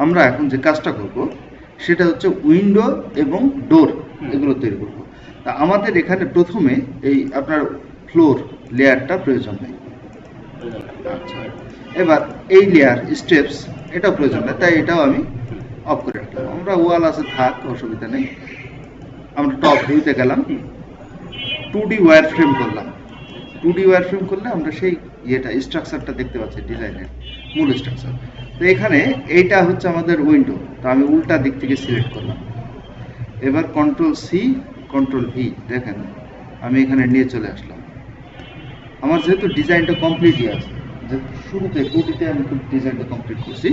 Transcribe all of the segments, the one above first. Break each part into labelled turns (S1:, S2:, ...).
S1: আমরা এখন যে কাজটা করব সেটা হচ্ছে উইন্ডো এবং ডোর এগুলো তৈরি করব। তা আমাদের এখানে প্রথমে এই আপনার ফ্লোর লেয়ারটা প্রয়োজন নেই। আচ্ছা, এবার এই লেয়ার স্টেপস এটাও প্রয়োজন নেই, তাই এটাও আমি অফ করে রাখলাম। আমরা ওয়াল আছে থাক, অসুবিধা নেই। আমরা টপ ভিউতে গেলাম, 2D ওয়্যার ফ্রেম করলাম। 2D ওয়্যার ফ্রেম করলে আমরা সেই স্ট্রাকচারটা দেখতে পাচ্ছি, ডিজাইনের মূল স্ট্রাকচার। তো এখানে এইটা হচ্ছে আমাদের উইন্ডো, তো আমি উল্টা দিক থেকে সিলেক্ট করলাম। এবার কন্ট্রোল সি কন্ট্রোল ভি, দেখেন আমি এখানে নিয়ে চলে আসলাম। আমার যেহেতু ডিজাইনটা কমপ্লিটই আছে, যেহেতু শুরুতে 2Dতে আমি ডিজাইনটা কমপ্লিট করছি,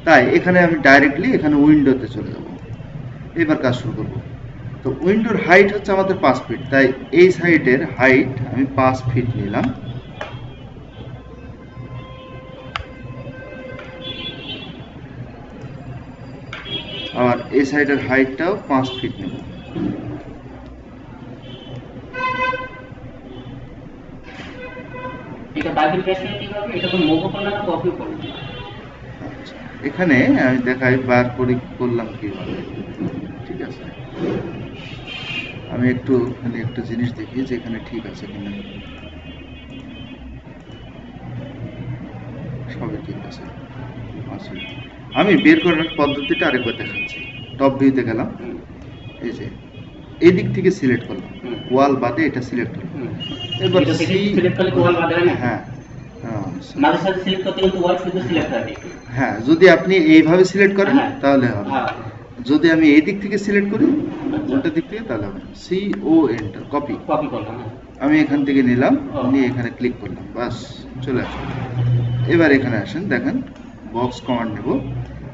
S1: তাই এখানে আমি ডাইরেক্টলি এখানে উইন্ডোতে চলে যাব। এবার কাজ শুরু করব। তো উইন্ডোর হাইট হচ্ছে আমাদের 5 ফিট, তাই এই সাইডের হাইট আমি 5 ফিট নিলাম। আর এই সাইডের হাইটটাও 5 ফিট নেব। এখানে আমি দেখাই বার করে করলাম কিভাবে। ঠিক আছে, আমি একটু একটা জিনিস দেখি যে এখানে ঠিক আছে কিনা। সবই ঠিক আছে। আমি বের করার পদ্ধতিটা আরেকবার দেখাচ্ছি। টপ ভিউতে গেলাম, এই যে এই দিক থেকে সিলেক্ট করলাম, ওয়াল বাদে এটা সিলেক্ট করলাম। এবার হ্যাঁ হ্যাঁ, যদি আপনি এইভাবে সিলেক্ট করেন তাহলে হবে। যদি আমি এই দিক থেকে সিলেক্ট করি, উল্টা দিক থেকে, তাহলে হবে। সি ও এন্টার, কপি। আমি এখান থেকে নিলাম, নিয়ে এখানে ক্লিক করলাম, বাস চলে আসলো। এবার এখানে আসেন, দেখেন বক্স কমান্ড নেব।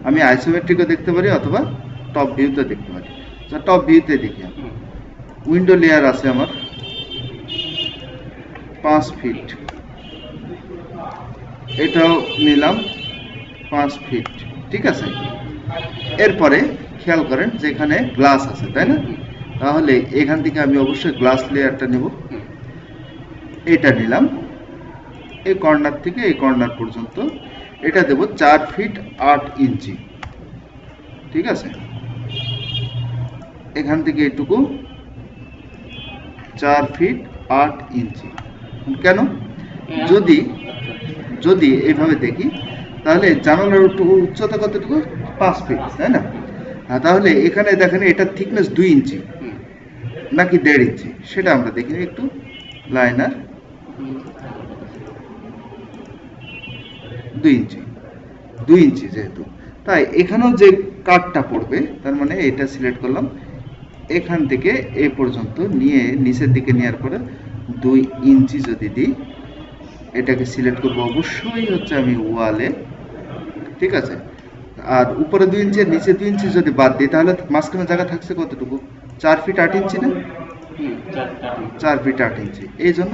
S1: আমি আইসোমেট্রিকও দেখতে পারি অথবা টপ ভিউতে দেখতে পারি। টপ ভিউতে দেখি, উইন্ডো লেয়ার আছে আমার 5 ফিট, এটাও নিলাম 5 ফিট। ঠিক আছে, এরপরে খেয়াল করেন যে এখানে গ্লাস আছে, তাই না? তাহলে এখান থেকে আমি অবশ্যই গ্লাস লেয়ারটা নেব। এটা নিলাম, এই কর্নার থেকে এই কর্নার পর্যন্ত এটা দেব 4 ফিট 8 ইঞ্চি। ঠিক আছে, এখান থেকে এটুকু 4 ফিট 8 ইঞ্চি। কেন? যদি যদি এইভাবে দেখি, তাহলে জানালার উচ্চতা কতটুকু? 5 ফিট, তাই না? তাহলে এখানে দেখেন এটার থিকনেস 2 ইঞ্চি নাকি 1.5 ইঞ্চি, সেটা আমরা দেখি একটু। লাইনার 2 ইঞ্চি, 2 ইঞ্চি যেহেতু, তাই এখানেও যে কাটটা পড়বে, তার মানে এটা সিলেক্ট করলাম। এখান থেকে এই পর্যন্ত নিয়ে নিচের দিকে নেওয়ার পরে 2 ইঞ্চি যদি দিই, এটাকে সিলেক্ট করব অবশ্যই হচ্ছে আমি ওয়ালে। ঠিক আছে, আর উপরে 2 ইঞ্চি, নিচে 2 ইঞ্চি যদি বাদ দিই, তাহলে মাঝখানে জায়গা থাকছে কতটুকু? 4 ফিট 8 ইঞ্চি না? 4 ফিট 8 ইঞ্চি, এই জন্য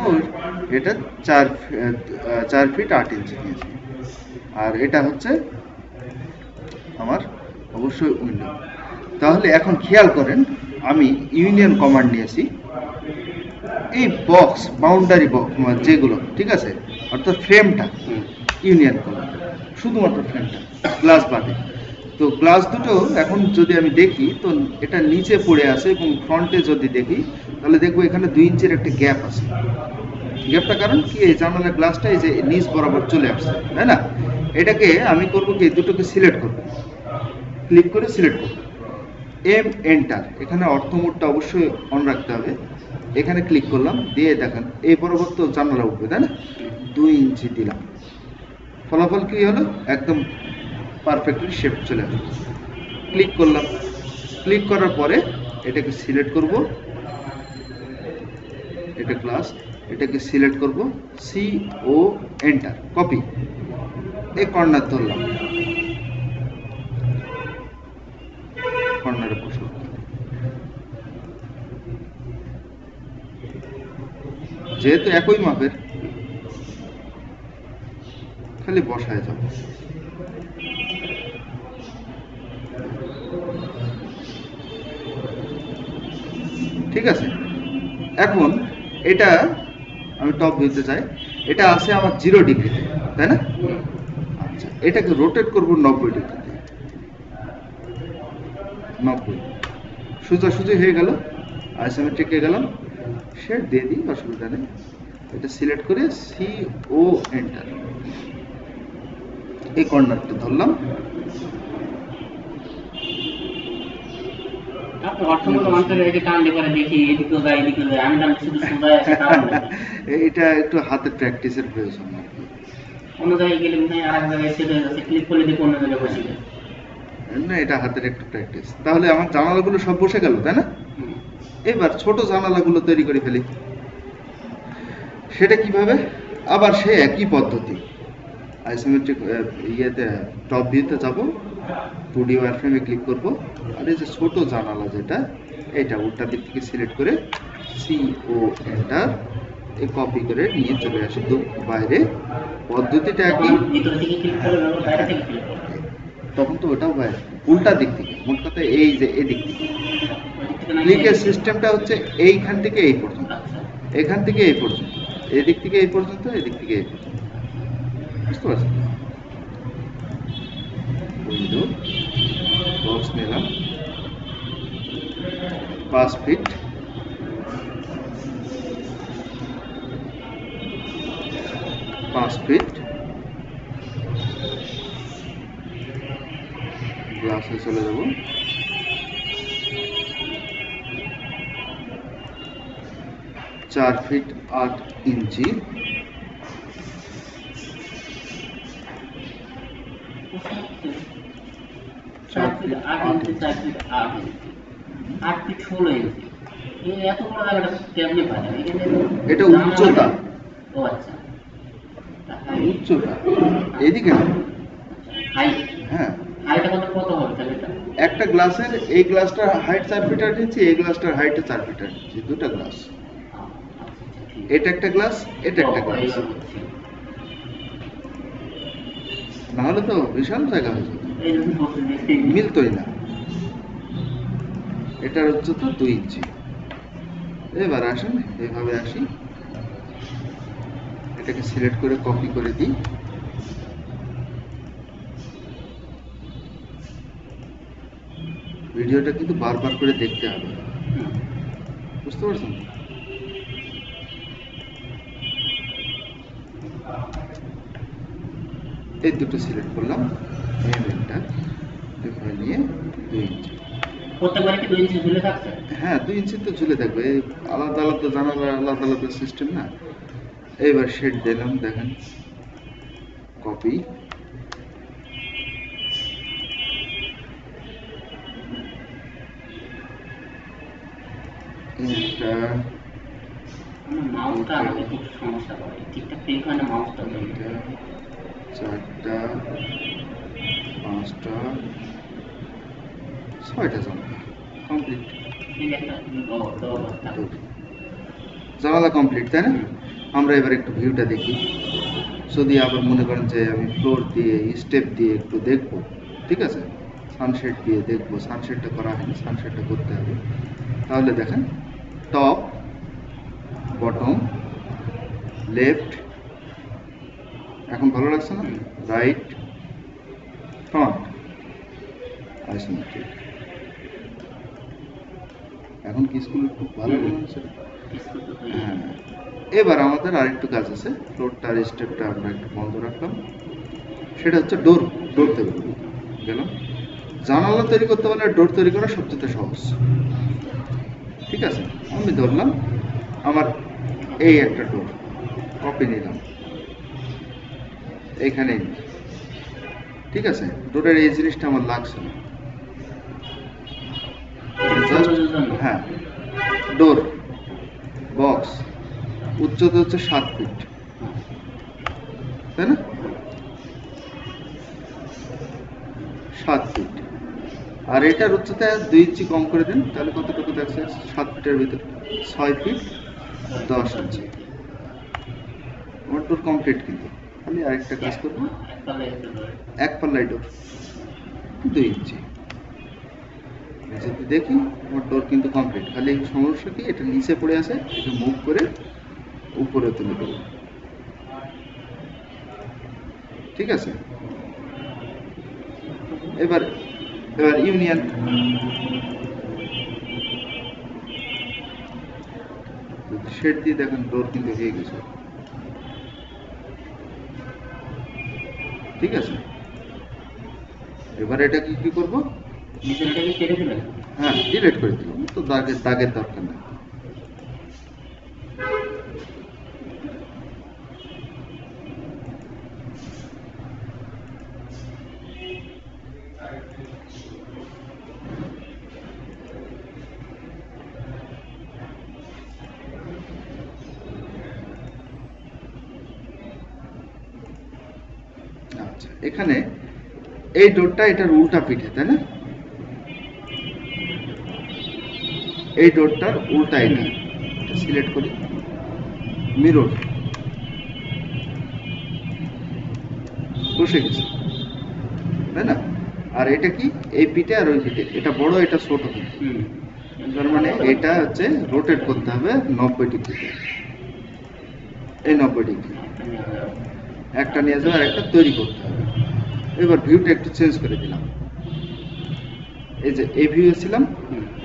S1: এটা 4 ফিট 8 ইঞ্চি নিয়েছি। আর এটা হচ্ছে আমার অবশ্যই উইন্ডো। তাহলে এখন খেয়াল করেন, আমি ইউনিয়ন কমান্ড নিয়েছি। এই বক্স বাউন্ডারি বক্স যেগুলো, ঠিক আছে, অর্থাৎ ফ্রেমটা ইউনিয়ন করলাম, শুধুমাত্র ফ্রেমটা, গ্লাস বাদে। তো গ্লাস দুটো এখন যদি আমি দেখি, তো এটা নিচে পড়ে আছে, এবং ফ্রন্টে যদি দেখি তাহলে দেখবো এখানে 2 ইঞ্চির একটা গ্যাপ আছে। গ্যাপটা কারণ কি? এই জানালার গ্লাসটা এই যে নিচ বরাবর চলে আসছে, তাই না? এটাকে আমি করবো কি, দুটোকে সিলেক্ট করব, ক্লিক করে সিলেক্ট করব, এম এন্টার। এখানে অর্থমোডটা অবশ্যই অন রাখতে হবে। এখানে ক্লিক করলাম, দিয়ে দেখেন এই বরাবর তো জানালা উঠবে, তাই না? 2 ইঞ্চি দিলাম, ফলাফল কি হলো? একদম পারফেক্টলি শেপ চলে আসবে। ক্লিক করলাম, ক্লিক করার পরে এটাকে সিলেক্ট করব, এটা ক্লাস, এটাকে সিলেক্ট করব, সি ও এন্টার, কপি। এই কর্নার ধরলাম, কর্নারে বসলাম। যেহেতু একই মাপের, খালি বসায় যাব। ঠিক আছে, এখন এটা আমি টপ ভিউতে চাই, এটা আছে আমার 0 ডিগ্রিতে, তাই না? আচ্ছা, এটাকে রোটেট করব 90 ডিগ্রিতে। 90 সোজাসুজি হয়ে গেল। আইসোমেট্রিকে গেলাম, শেড দিয়ে দিই, অসুবিধা নেই। এটা সিলেক্ট করে CO এন্টার, এই কর্নারটা ধরলাম। এটা একটু হাতের প্র্যাকটিসের প্রয়োজন আর কি। না, এটা হাতের একটু প্র্যাকটিস। তাহলে আমার জানালাগুলো সব বসে গেল, তাই না? এবার ছোট জানালাগুলো তৈরি করে ফেলি। সেটা কিভাবে? আবার সে একই পদ্ধতি, আইসোমেট্রিক ইয়েতে টপ ভিউতে যাব, 2D ওয়্যারফ্রেমে ক্লিক করব, আর এই যে ছোট জানালা যেটা, এটা উল্টা দিক থেকে সিলেক্ট করে CO এন্টার, এই কপি করে নিয়ে চলে আসি বাইরে। পদ্ধতিটা একই, তখন তো ওটাও বাইরে, উল্টা দিক থেকে, মোট কথা এই যে এদিক থেকে। ক্লিকের সিস্টেমটা হচ্ছে এইখান থেকে এই পর্যন্ত, এখান থেকে এই পর্যন্ত, এদিক থেকে এই পর্যন্ত, এদিক থেকে এই পর্যন্ত, বুঝতে পারছেন? উইন্ডো বক্স নিলাম 5 ফিট, গ্লাসে চলে যাব। 4 ফিট 8 ইঞ্চি, এটা উচ্চতা, উচ্চতা এদিকে না, হ্যাঁ। একটা গ্লাসের, এই গ্লাসটার হাইট 4 ফিট 8 ইঞ্চি, এই গ্লাসটার হাইট 4 ফিট 8 ইঞ্চি, দুটো গ্লাস। এটা একটা গ্লাস, এটা একটা গ্লাস, না হলে তো বিশাল জায়গা হয়ে যেত, মিলতই না। এটার উচ্চতা 2 ইঞ্চি। এবার আসেন, এইভাবে আসি, এটাকে সিলেক্ট করে কপি করে দিই। ভিডিওটা কিন্তু বারবার করে দেখতে হবে, বুঝতে পারছেন? এই দুটো সিলেক্ট করলাম, এখানে নিয়ে 2 ইঞ্চি, হ্যাঁ 2 ইঞ্চি তো ঝুলে থাকবে, আলাদা আলাদা জানালা, আলাদা আলাদা সিস্টেম না। এবার শেড দিলাম, দেখেন কপি, চারটা 5টা 6টা জানালা কমপ্লিট, জানালা কমপ্লিট, তাই না? আমরা এবার একটু ভিউটা দেখি। যদি আবার মনে করেন যে আমি ফ্লোর দিয়ে, স্টেপ দিয়ে একটু দেখবো, ঠিক আছে, সানশেড দিয়ে দেখবো, সানশেডটা করা হয়নি, সানশেডটা করতে হবে। তাহলে দেখেন, টপ, বটম, লেফট, এখন ভালো লাগছে না? Right, front, isometric. এখন কি স্কুল খুব ভালো হচ্ছে? হ্যাঁ। এবার আমাদের আরেকটু কাজ আছে, ফ্লোরটা আর স্টেপটা আমরা একটু বন্ধ রাখলাম। সেটা হচ্ছে ডোর, ডোর তৈরি করবো। গেলাম, জানালা তৈরি করতে পারলে ডোর তৈরি করা সবচেয়ে সহজ, ঠিক আছে? আমি ধরলাম আমার এই একটা ডোর, কপি নিলাম, এইখানে, ঠিক আছে? ডোরের এই জিনিসটা আমার লাগছে না, হ্যাঁ, ডোর বক্স উচ্চতা হচ্ছে 7 ফিট, তাই না? 7 ফিট, আর এটার উচ্চতা 2 ইঞ্চি কম করে দিন, তাহলে কতটুকু দেখছে? 7 ফিটের ভিতরে 6 ফিট 10 ইঞ্চি। আমার ডোর কমপ্লিট, কিন্তু খালি আরেকটা কাজ করবো, এক পাল্লাই ডোর 2 ইঞ্চি। যদি দেখি আমার ডোর কিন্তু কমপ্লিট, খালি সমস্যা কি, এটা নিচে পড়ে আছে, এটা মুভ করে উপরে তুলে দেবো, ঠিক আছে? এবার এবার ইউনিয়ন, শেড দিয়ে দেখেন ডোর কিন্তু হয়ে গেছে। ঠিক আছে, এবার এটা কি করবো, হ্যাঁ ডিলিট করে দিলাম, তো দাগের দরকার নেই। আচ্ছা, এখানে এই ডোরটা এটার উল্টা পিঠে, তাই না? এই ডোরটার উল্টা এটা সিলেক্ট করি, মিরর বসে গেছে, তাই না? আর এটা কি, এই পিঠে আর ওই পিঠে, এটা বড় এটা ছোট পিঠে, তার মানে এটা হচ্ছে রোটেট করতে হবে 90 ডিগ্রি, এই 90 ডিগ্রি একটা নিয়ে যাবে আর একটা তৈরি করতে হবে। এবার ভিউটা একটু চেঞ্জ করে দিলাম, এই যে এই ভিউ ছিলাম,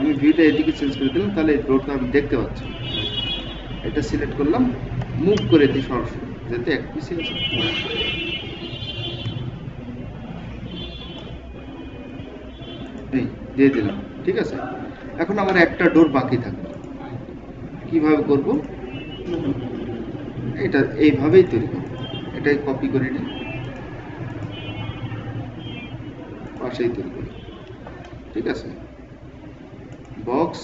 S1: আমি ভিউটা এদিকে চেঞ্জ করে দিলাম, তাহলে এই ডোরটা আমি দেখতে পাচ্ছি। এটা সিলেক্ট করলাম, মুভ করে দিই সরাসরি, যাতে এক পিসে আছে। এই দিয়ে দিলাম, ঠিক আছে। এখন আমার একটা ডোর বাকি থাকবে, কিভাবে করব, এটা এইভাবেই তৈরি করব। এটাই কপি করে নিই, পাশেই তৈরি করি, ঠিক আছে। বক্স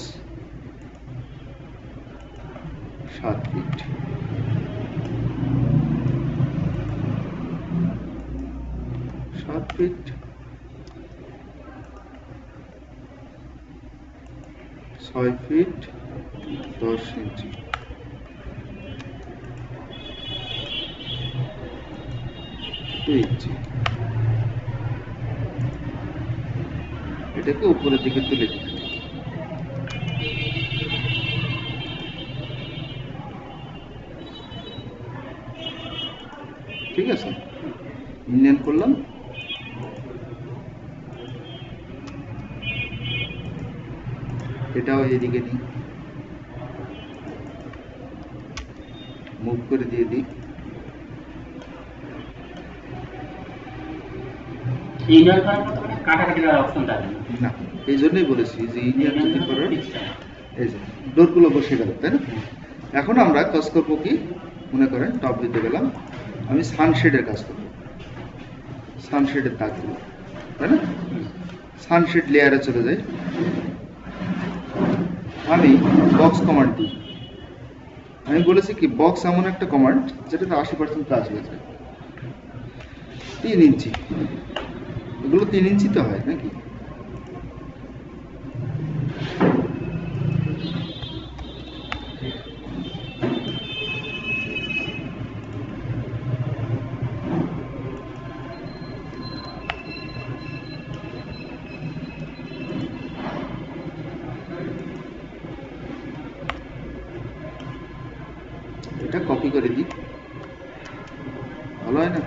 S1: 7 ফিট, 7 ফিট 6 ফিট 10 ইঞ্চি, ইঞ্চি, এটাকে উপরের দিকে তুলে দিই। ঠিক আছে, ইউনিয়ন করলাম, এটাও এদিকে নিই, মুভ করে দিয়ে দিই। না, এই জন্যই বলেছি যে ইউনিয়ন যদি করার, এই যে ডোরগুলো বসে গেল, তাই না? এখন আমরা কাজ করবো কি, মনে করেন টপ দিতে গেলাম, আমি সানশেডের কাজ করবো, সানশেডের দাগ দিলাম, তাই না? সানশেড লেয়ারে চলে যাই, আমি বক্স কমান্ড দিই। আমি বলেছি কি, বক্স এমন একটা কমান্ড যেটাতে 80% কাজ হয়ে যায়। 3 ইঞ্চি, এগুলো 3 ইঞ্চিতে হয় নাকি? এটা কপি করে দিই, ভালো হয় না?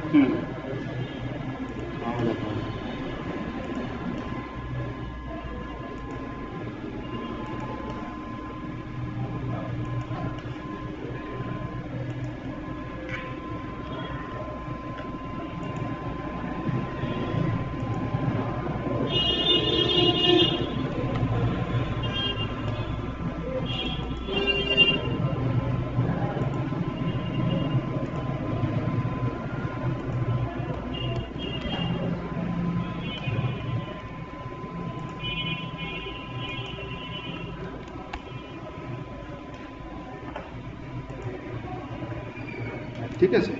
S1: ঠিক আছে,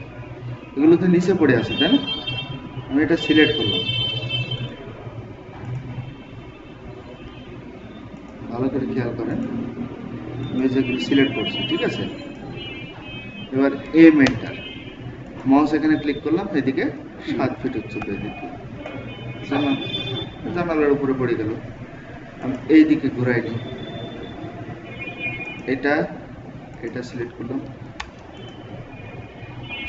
S1: এগুলো তো নিচে পড়ে আছে, তাই না? আমি এটা সিলেক্ট করলাম, ভালো করে খেয়াল করেন, আমি যেগুলো সিলেক্ট করছি, ঠিক আছে। এবার এ মেন্টার মাউস এখানে ক্লিক করলাম, এদিকে 7 ফিট উচ্চতা, এদিকে জানালার উপরে পড়ে গেল, আমি এই দিকে ঘুরাই নিই, এটা সিলেক্ট করলাম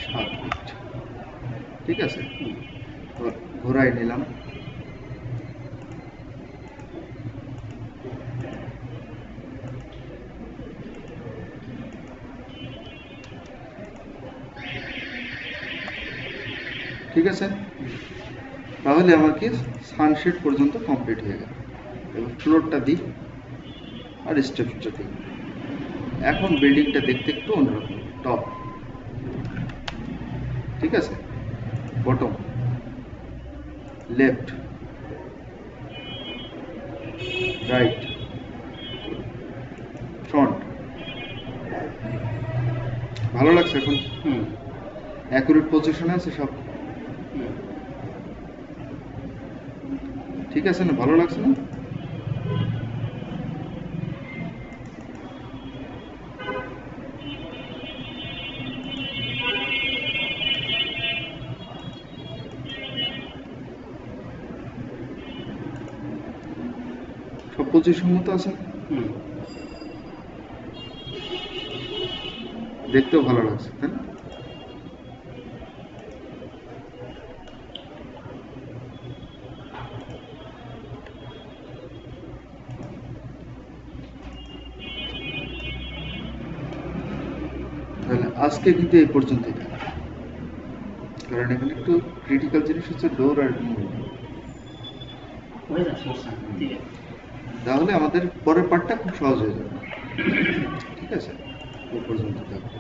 S1: 7 ফিট, ঠিক আছে। ঘোরাই নিলাম, ঠিক আছে, তাহলে আমার কি সানশেড পর্যন্ত কমপ্লিট হয়ে গেল। এবার ফ্লোরটা দিই আর স্টেপসটা দিই। এখন বিল্ডিংটা দেখতে একটু অন্যরকম। টপ, ঠিক আছে, বটম, লেফট, রাইট, ফ্রন্ট। ভালো লাগছে এখন? অ্যাকুরেট পজিশনে আছে সব, ঠিক আছে না? ভালো লাগছে না? সব পজিশন মতো আছে, দেখতেও ভালো লাগছে, তাই না? তাহলে আজকে কিন্তু এই পর্যন্তই থাকে, কারণ এখানে একটু ক্রিটিক্যাল জিনিস হচ্ছে ডোর আর তাহলে আমাদের পরের পার্টটা খুব সহজ হয়ে যাবে। ঠিক আছে, এই পর্যন্ত থাকবে।